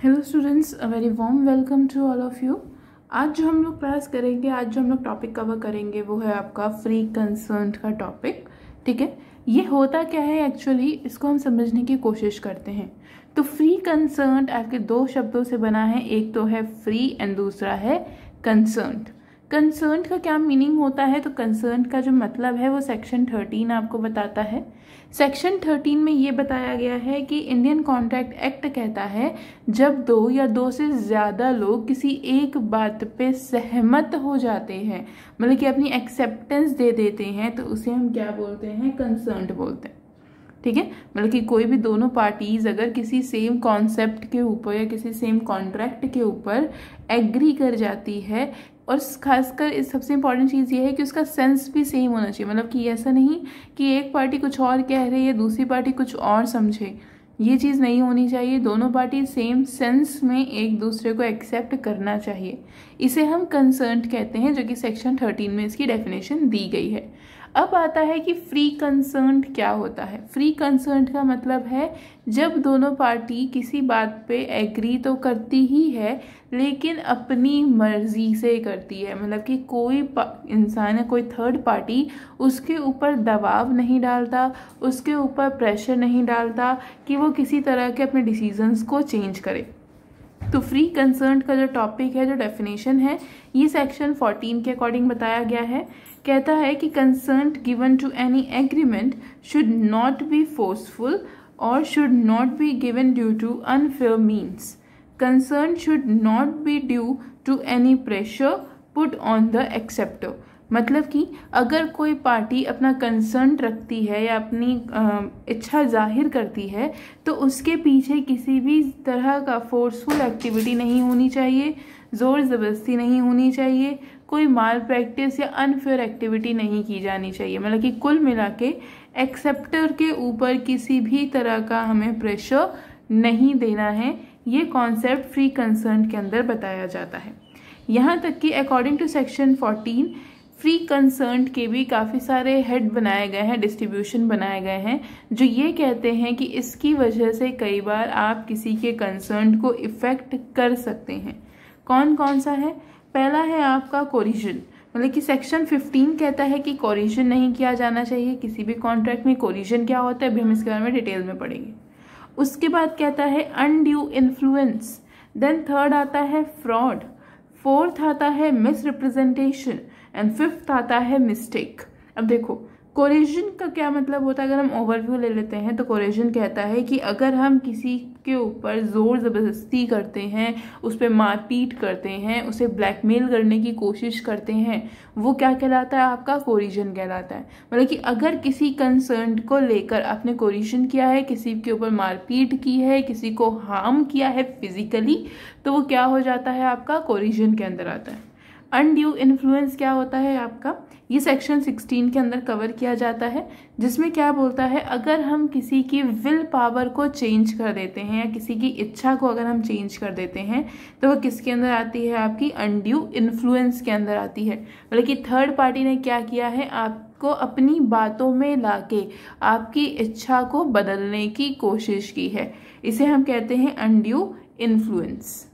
Hello students, a very warm welcome to all of you. आज जो हम लोग क्लास करेंगे, आज जो हम लोग टॉपिक कवर करेंगे वो है आपका फ्री कंसर्न्ड का टॉपिक। ठीक है, ये होता क्या है एक्चुअली, इसको हम समझने की कोशिश करते हैं। तो फ्री कंसर्न्ड आपके दो शब्दों से बना है, एक तो है फ्री एंड दूसरा है कंसर्न्ड। कंसर्न्ड का क्या मीनिंग होता है? तो कंसर्न्ड का जो मतलब है वो सेक्शन 13 आपको बताता है। सेक्शन 13 में ये बताया गया है कि इंडियन कॉन्ट्रैक्ट एक्ट कहता है जब दो या दो से ज़्यादा लोग किसी एक बात पे सहमत हो जाते हैं, मतलब कि अपनी एक्सेप्टेंस दे देते हैं, तो उसे हम क्या बोलते हैं? कंसर्न्ड बोलते हैं। ठीक है, मतलब कि कोई भी दोनों पार्टीज अगर किसी सेम कॉन्सेप्ट के ऊपर या किसी सेम कॉन्ट्रैक्ट के ऊपर एग्री कर जाती है, और खासकर इस सबसे इंपॉर्टेंट चीज़ ये है कि उसका सेंस भी सेम होना चाहिए। मतलब कि ऐसा नहीं कि एक पार्टी कुछ और कह रही है, दूसरी पार्टी कुछ और समझे, ये चीज़ नहीं होनी चाहिए। दोनों पार्टी सेम सेंस में एक दूसरे को एक्सेप्ट करना चाहिए। इसे हम कंसर्न्ड कहते हैं, जो कि सेक्शन 13 में इसकी डेफिनेशन दी गई है। अब आता है कि फ्री कंसर्न्ड क्या होता है। फ्री कंसर्न्ड का मतलब है जब दोनों पार्टी किसी बात पे एग्री तो करती ही है, लेकिन अपनी मर्जी से करती है। मतलब कि कोई इंसान है, कोई थर्ड पार्टी उसके ऊपर दबाव नहीं डालता, उसके ऊपर प्रेशर नहीं डालता कि वो किसी तरह के अपने डिसीजंस को चेंज करे। तो फ्री कंसर्न्ड का जो टॉपिक है, जो डेफिनेशन है, ये सेक्शन 14 के अकॉर्डिंग बताया गया है। कहता है कि concerned given to any agreement should not be forceful और should not be given due to unfair means. Concern should not be due to any pressure put on the acceptor. मतलब कि अगर कोई पार्टी अपना कंसर्न रखती है या अपनी इच्छा जाहिर करती है, तो उसके पीछे किसी भी तरह का फोर्सफुल एक्टिविटी नहीं होनी चाहिए, जोर ज़बरदस्ती नहीं होनी चाहिए, कोई माल प्रैक्टिस या अनफेयर एक्टिविटी नहीं की जानी चाहिए। मतलब कि कुल मिला के एक्सेप्टर के ऊपर किसी भी तरह का हमें प्रेशर नहीं देना है। ये कॉन्सेप्ट फ्री कंसर्न के अंदर बताया जाता है। यहाँ तक कि according to section 14 free consent के भी काफ़ी सारे हेड बनाए गए हैं, डिस्ट्रीब्यूशन बनाए गए हैं, जो ये कहते हैं कि इसकी वजह से कई बार आप किसी के कंसर्न को इफेक्ट कर सकते हैं। कौन कौन सा है? पहला है आपका कोरिजन। मतलब कि सेक्शन 15 कहता है कि कोरिजन नहीं किया जाना चाहिए किसी भी कॉन्ट्रैक्ट में। कोरिजन क्या होता है अभी हम इसके बारे में डिटेल में पढ़ेंगे। उसके बाद कहता है अनड्यू इन्फ्लुएंस। देन थर्ड आता है फ्रॉड, फोर्थ आता है मिस रिप्रेजेंटेशन एंड फिफ्थ आता है मिस्टेक। अब देखो कोरिजन का क्या मतलब होता है, अगर हम ओवरव्यू ले लेते हैं तो कोरिजन कहता है कि अगर हम किसी के ऊपर जोर ज़बरदस्ती करते हैं, उस पर मारपीट करते हैं, उसे ब्लैकमेल करने की कोशिश करते हैं, वो क्या कहलाता है? आपका कोरिजन कहलाता है। मतलब कि अगर किसी कंसर्न को लेकर आपने कोरिजन किया है, किसी के ऊपर मारपीट की है, किसी को हार्म किया है फिजिकली, तो वो क्या हो जाता है? आपका कोरिजन के अंदर आता है। अनड्यू इन्फ्लुएंस क्या होता है आपका? ये सेक्शन 16 के अंदर कवर किया जाता है, जिसमें क्या बोलता है अगर हम किसी की विल पावर को चेंज कर देते हैं या किसी की इच्छा को अगर हम चेंज कर देते हैं, तो वह किसके अंदर आती है? आपकी अनड्यू इन्फ्लुएंस के अंदर आती है। मतलब कि थर्ड पार्टी ने क्या किया है? आपको अपनी बातों में लाके आपकी इच्छा को बदलने की कोशिश की है। इसे हम कहते हैं अनड्यू इन्फ्लुएंस।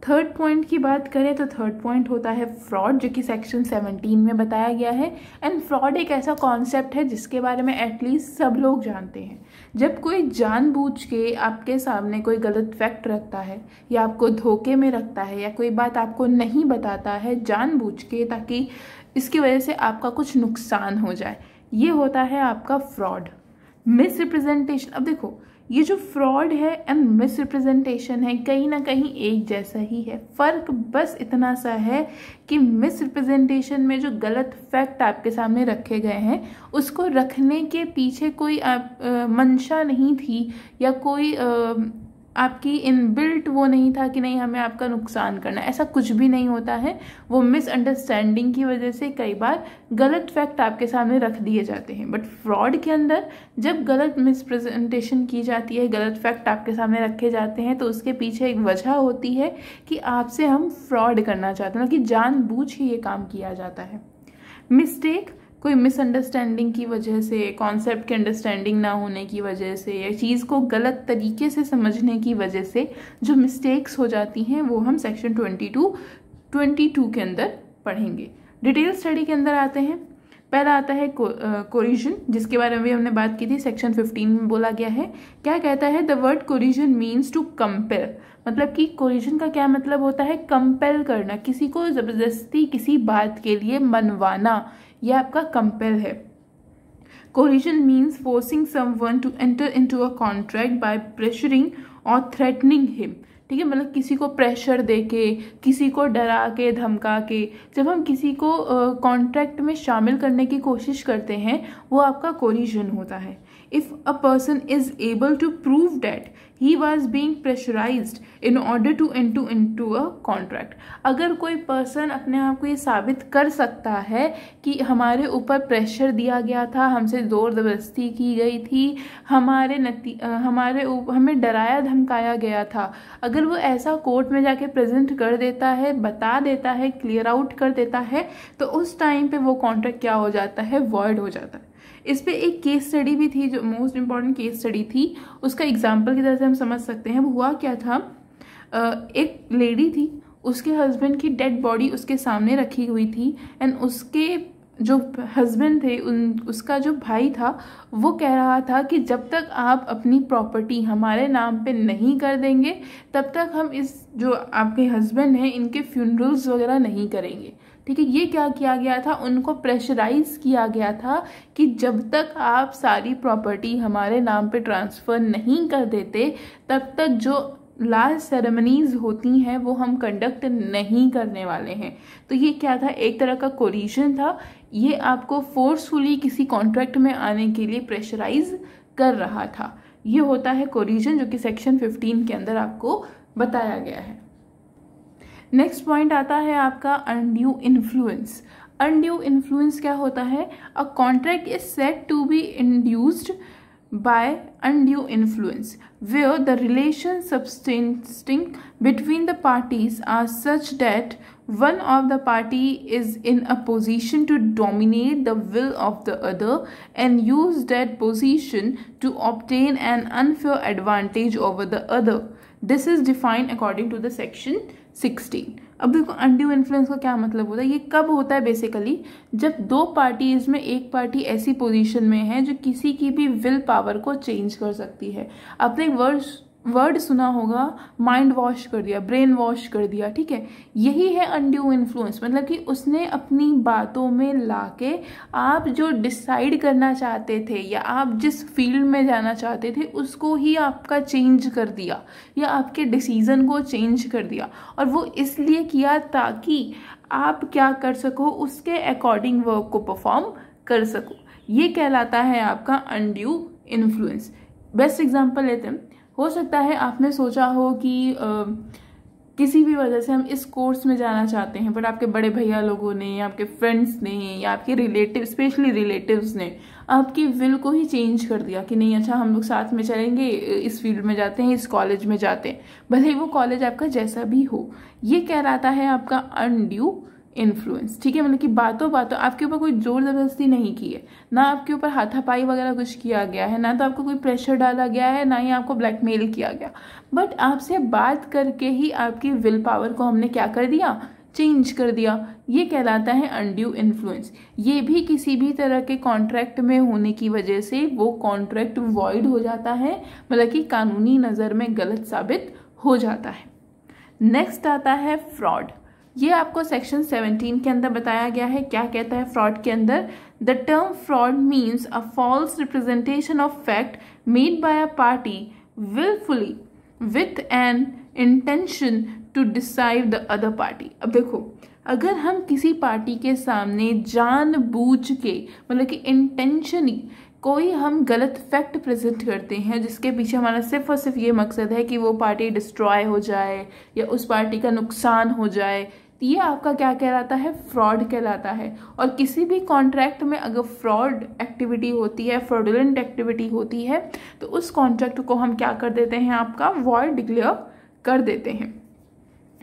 थर्ड पॉइंट की बात करें तो थर्ड पॉइंट होता है फ्रॉड, जो कि सेक्शन 17 में बताया गया है। एंड फ्रॉड एक ऐसा कॉन्सेप्ट है जिसके बारे में एटलीस्ट सब लोग जानते हैं। जब कोई जानबूझ के आपके सामने कोई गलत फैक्ट रखता है या आपको धोखे में रखता है या कोई बात आपको नहीं बताता है जानबूझ के, ताकि इसकी वजह से आपका कुछ नुकसान हो जाए, ये होता है आपका फ्रॉड। मिस रिप्रेजेंटेशन, अब देखो ये जो फ्रॉड है एंड मिस रिप्रेजेंटेशन है कहीं ना कहीं एक जैसा ही है। फ़र्क बस इतना सा है कि मिस रिप्रेजेंटेशन में जो गलत फैक्ट आपके सामने रखे गए हैं, उसको रखने के पीछे कोई मंशा नहीं थी या कोई आपकी इनबिल्ट वो नहीं था कि नहीं हमें आपका नुकसान करना, ऐसा कुछ भी नहीं होता है। वो मिसअंडरस्टैंडिंग की वजह से कई बार गलत फैक्ट आपके सामने रख दिए जाते हैं। बट फ्रॉड के अंदर जब गलत मिसप्रेजेंटेशन की जाती है, गलत फैक्ट आपके सामने रखे जाते हैं, तो उसके पीछे एक वजह होती है कि आपसे हम फ्रॉड करना चाहते हैं, कि जानबूझ के ये काम किया जाता है। मिस्टेक कोई मिसअंडरस्टैंडिंग की वजह से, कॉन्सेप्ट की अंडरस्टैंडिंग ना होने की वजह से, या चीज़ को गलत तरीके से समझने की वजह से जो मिस्टेक्स हो जाती हैं वो हम सेक्शन 22 के अंदर पढ़ेंगे। डिटेल स्टडी के अंदर आते हैं। पहला आता है कोरिजन, जिसके बारे में भी हमने बात की थी, सेक्शन 15 में बोला गया है। क्या कहता है? The word coercion means to compel, मतलब कि कोरिजन का क्या मतलब होता है? कंपेल करना, किसी को जबरदस्ती किसी बात के लिए मनवाना, यह आपका कंपेल है। Coercion means forcing someone to enter into a contract by pressuring और थ्रेटनिंग हिम। ठीक है, मतलब किसी को प्रेशर देके, किसी को डरा के, धमका के जब हम किसी को कॉन्ट्रैक्ट में शामिल करने की कोशिश करते हैं, वो आपका कोरिजन होता है। If a person is able to prove that he was being pressurised in order to enter into a contract, अगर कोई पर्सन अपने आप को ये साबित कर सकता है कि हमारे ऊपर प्रेशर दिया गया था, हमसे जोर जबरदस्ती की गई थी, हमें डराया धमकाया गया था, अगर वो ऐसा कोर्ट में जाके प्रेजेंट कर देता है, बता देता है, क्लियर आउट कर देता है, तो उस टाइम पे वो कॉन्ट्रैक्ट क्या हो जाता है? वॉइड हो जाता है। इस पे एक केस स्टडी भी थी, जो मोस्ट इंपॉर्टेंट केस स्टडी थी, उसका एग्जाम्पल की तरह से हम समझ सकते हैं। वो हुआ क्या था, एक लेडी थी, उसके हस्बैंड की डेड बॉडी उसके सामने रखी हुई थी, एंड उसके जो हस्बैंड थे, उसका जो भाई था, वो कह रहा था कि जब तक आप अपनी प्रॉपर्टी हमारे नाम पे नहीं कर देंगे, तब तक हम इस जो आपके हस्बैंड हैं इनके फ्यूनरल्स वगैरह नहीं करेंगे। ठीक है, ये क्या किया गया था? उनको प्रेशराइज किया गया था कि जब तक आप सारी प्रॉपर्टी हमारे नाम पे ट्रांसफ़र नहीं कर देते, तब तक जो लास्ट सेरेमनीज होती हैं वो हम कंडक्ट नहीं करने वाले हैं। तो ये क्या था? एक तरह का कोरिजन था। ये आपको फोर्सफुली किसी कॉन्ट्रैक्ट में आने के लिए प्रेशराइज कर रहा था। ये होता है कोरिजन, जो कि सेक्शन 15 के अंदर आपको बताया गया है। नेक्स्ट पॉइंट आता है आपका अनड्यू इन्फ्लुएंस। अनड्यू इन्फ्लुएंस क्या होता है? A contract is said to be induced by undue influence, where the relations subsisting between the parties are such that one of the party is in a position to dominate the will of the other and use that position to obtain an unfair advantage over the other. This is defined according to the section 16. अब देखो undue influence का क्या मतलब होता है? ये कब होता है? बेसिकली जब दो पार्टीज में एक पार्टी ऐसी पोजीशन में है जो किसी की भी विल पावर को चेंज कर सकती है। आपने वर्ड सुना होगा, माइंड वॉश कर दिया, ब्रेन वॉश कर दिया। ठीक है, यही है अनड्यू इन्फ्लुएंस, मतलब कि उसने अपनी बातों में लाके आप जो डिसाइड करना चाहते थे या आप जिस फील्ड में जाना चाहते थे उसको ही आपका चेंज कर दिया, या आपके डिसीजन को चेंज कर दिया। और वो इसलिए किया ताकि आप क्या कर सको, उसके अकॉर्डिंग वर्क को परफॉर्म कर सको। ये कहलाता है आपका अनड्यू इन्फ्लुएंस। बेस्ट एग्जाम्पल लेते हैं। हो सकता है आपने सोचा हो कि किसी भी वजह से हम इस कोर्स में जाना चाहते हैं, बट आपके बड़े भैया लोगों ने या आपके फ्रेंड्स ने या आपके रिलेटिव, स्पेशली रिलेटिव्स ने आपकी विल को ही चेंज कर दिया कि नहीं, अच्छा हम लोग साथ में चलेंगे, इस फील्ड में जाते हैं, इस कॉलेज में जाते हैं, भले ही वो कॉलेज आपका जैसा भी हो। ये कहलाता है आपका अनड्यू इन्फ्लुएंस। ठीक है, मतलब कि बातों आपके ऊपर कोई जोर जबरदस्ती नहीं की है, ना आपके ऊपर हाथापाई वगैरह कुछ किया गया है, ना तो आपको कोई प्रेशर डाला गया है, ना ही आपको ब्लैकमेल किया गया, बट आपसे बात करके ही आपकी विल पावर को हमने क्या कर दिया? चेंज कर दिया। ये कहलाता है अनड्यू इन्फ्लुएंस। ये भी किसी भी तरह के कॉन्ट्रैक्ट में होने की वजह से वो कॉन्ट्रैक्ट वॉइड हो जाता है, मतलब कि कानूनी नज़र में गलत साबित हो जाता है। नेक्स्ट आता है फ्रॉड। ये आपको सेक्शन 17 के अंदर बताया गया है। क्या कहता है फ्रॉड के अंदर? The term fraud means a false representation of fact made by a party wilfully with an intention to deceive the other party. अब देखो, अगर हम किसी पार्टी के सामने जानबूझ के, मतलब कि इंटेंशनली कोई हम गलत फैक्ट प्रेजेंट करते हैं जिसके पीछे हमारा सिर्फ और सिर्फ ये मकसद है कि वो पार्टी डिस्ट्रॉय हो जाए या उस पार्टी का नुकसान हो जाए, तो ये आपका क्या कहलाता है? फ्रॉड कहलाता है। और किसी भी कॉन्ट्रैक्ट में अगर फ्रॉड एक्टिविटी होती है, फ्रॉडुलेंट एक्टिविटी होती है, तो उस कॉन्ट्रैक्ट को हम क्या कर देते हैं? आपका वॉइड डिक्लेयर कर देते हैं।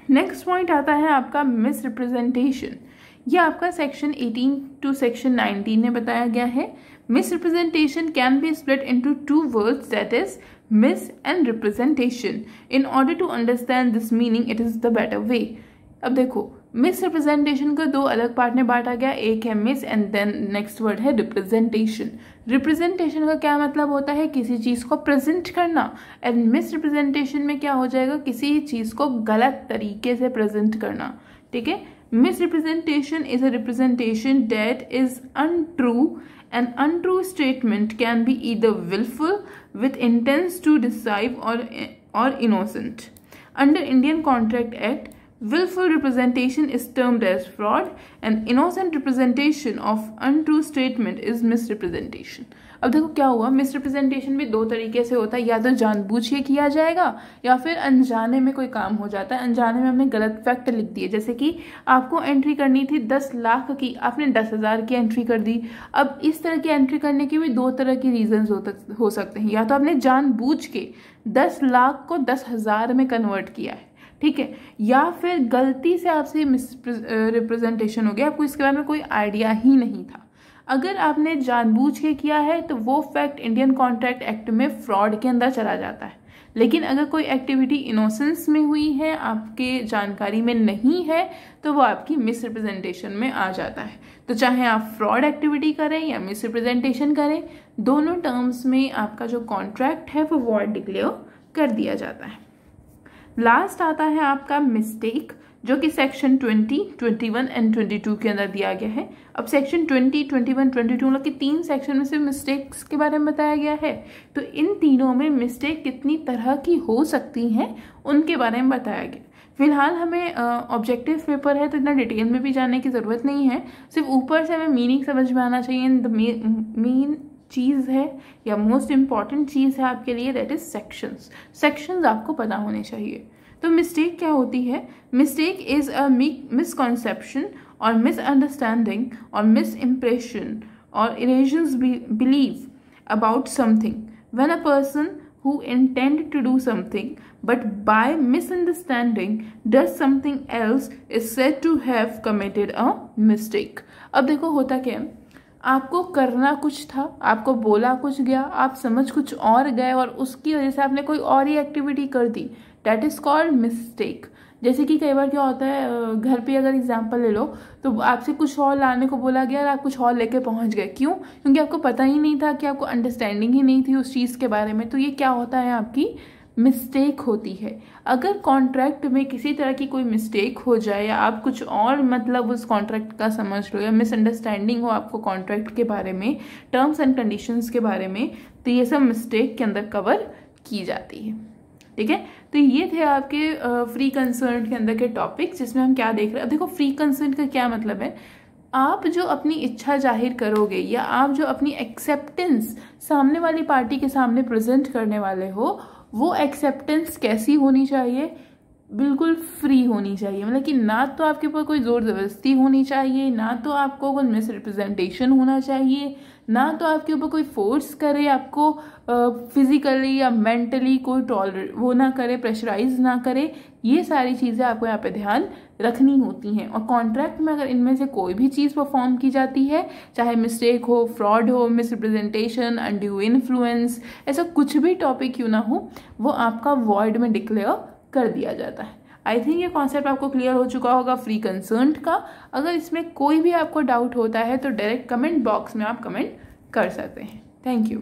नेक्स्ट पॉइंट आता है आपका मिस रिप्रेजेंटेशन। ये आपका सेक्शन 18 टू सेक्शन 19 में बताया गया है। Misrepresentation can be split into two words, that is mis and representation. In order to understand this meaning it is the better way. अब देखो, मिस रिप्रेजेंटेशन को दो अलग पार्ट में बांटा गया, एक है mis and then next word है रिप्रेजेंटेशन। रिप्रेजेंटेशन का क्या मतलब होता है, किसी चीज़ को प्रेजेंट करना, एंड मिस रिप्रेजेंटेशन में क्या हो जाएगा, किसी चीज़ को गलत तरीके से प्रेजेंट करना। ठीक है, misrepresentation is a representation that is untrue. An untrue statement can be either willful with intent to deceive or innocent. Under Indian Contract Act, willful representation is termed as fraud and innocent representation of untrue statement is misrepresentation. अब देखो क्या हुआ, misrepresentation भी दो तरीके से होता है, या तो जानबूझ के किया जाएगा या फिर अनजाने में कोई काम हो जाता है। अनजाने में हमने गलत फैक्ट लिख दिए, जैसे कि आपको एंट्री करनी थी 10 लाख की, आपने 10,000 की एंट्री कर दी। अब इस तरह की एंट्री करने के भी दो तरह की रीजंस हो सकते हैं, या तो आपने जानबूझ के 10 लाख को 10,000 में कन्वर्ट किया है, ठीक है, या फिर गलती से आपसे मिसरिप्रेजेंटेशन हो गया, आपको इसके बारे में कोई आइडिया ही नहीं था। अगर आपने जानबूझ के किया है तो वो फैक्ट इंडियन कॉन्ट्रैक्ट एक्ट में फ्रॉड के अंदर चला जाता है। लेकिन अगर कोई एक्टिविटी इनोसेंस में हुई है, आपके जानकारी में नहीं है, तो वो आपकी मिसरिप्रेजेंटेशन में आ जाता है। तो चाहे आप फ्रॉड एक्टिविटी करें या मिसरिप्रेजेंटेशन करें, दोनों टर्म्स में आपका जो कॉन्ट्रैक्ट है वो वॉइड डिक्लेयर कर दिया जाता है। लास्ट आता है आपका मिस्टेक, जो कि सेक्शन 20, 21 एंड 22 के अंदर दिया गया है। अब सेक्शन 20, 21, 22 मतलब कि 3 सेक्शन में से मिस्टेक्स के बारे में बताया गया है। तो इन तीनों में मिस्टेक कितनी तरह की हो सकती हैं उनके बारे में बताया गया। फिलहाल हमें ऑब्जेक्टिव पेपर है तो इतना डिटेल में भी जानने की ज़रूरत नहीं है, सिर्फ ऊपर से हमें मीनिंग समझ में आना चाहिए। द मेन चीज़ है या मोस्ट इम्पॉर्टेंट चीज़ है आपके लिए, दैट इज सेक्शंस। सेक्शंस आपको पता होने चाहिए। तो मिस्टेक क्या होती है, mistake is a misconception or misunderstanding or misimpression or erroneous believe about something when a person who intend to do something but by misunderstanding does something else is said to have committed a mistake। अब देखो होता क्या है, आपको करना कुछ था, आपको बोला कुछ गया, आप समझ कुछ और गए और उसकी वजह से आपने कोई और ही एक्टिविटी कर दी, डेट इज कॉल्ड मिस्टेक। जैसे कि कई बार क्या होता है, घर पे अगर एग्जांपल ले लो तो आपसे कुछ और लाने को बोला गया और आप कुछ और लेके पहुंच गए, क्यों? क्योंकि आपको पता ही नहीं था, कि आपको अंडरस्टैंडिंग ही नहीं थी उस चीज़ के बारे में। तो ये क्या होता है, आपकी मिस्टेक होती है। अगर कॉन्ट्रैक्ट में किसी तरह की कोई मिस्टेक हो जाए या आप कुछ और मतलब उस कॉन्ट्रैक्ट का समझ लो या मिसअंडरस्टैंडिंग हो आपको कॉन्ट्रैक्ट के बारे में, टर्म्स एंड कंडीशंस के बारे में, तो ये सब मिस्टेक के अंदर कवर की जाती है। ठीक है, तो ये थे आपके फ्री कंसर्न के अंदर के टॉपिक, जिसमें हम क्या देख रहे हैं। अब देखो फ्री कंसर्न का क्या मतलब है, आप जो अपनी इच्छा जाहिर करोगे या आप जो अपनी एक्सेप्टेंस सामने वाली पार्टी के सामने प्रेजेंट करने वाले हो, वो एक्सेप्टेंस कैसी होनी चाहिए, बिल्कुल फ्री होनी चाहिए। मतलब कि ना तो आपके ऊपर कोई जोर जबरदस्ती होनी चाहिए, ना तो आपको कोई मिसरिप्रेजेंटेशन होना चाहिए, ना तो आपके ऊपर कोई फोर्स करे आपको फिजिकली या मेंटली कोई वो ना करे, प्रेशराइज ना करे। ये सारी चीज़ें आपको यहाँ पे ध्यान रखनी होती हैं। और कॉन्ट्रैक्ट में अगर इनमें से कोई भी चीज़ परफॉर्म की जाती है, चाहे मिस्टेक हो, फ्रॉड हो, मिसरिप्रेजेंटेशन, अनड्यू इन्फ्लुएंस, ऐसा कुछ भी टॉपिक क्यों ना हो, वो आपका वॉइड में डिक्लेयर कर दिया जाता है। आई थिंक ये कॉन्सेप्ट आपको क्लियर हो चुका होगा फ्री कंसर्न का। अगर इसमें कोई भी आपको डाउट होता है तो डायरेक्ट कमेंट बॉक्स में आप कमेंट कर सकते हैं। Thank you.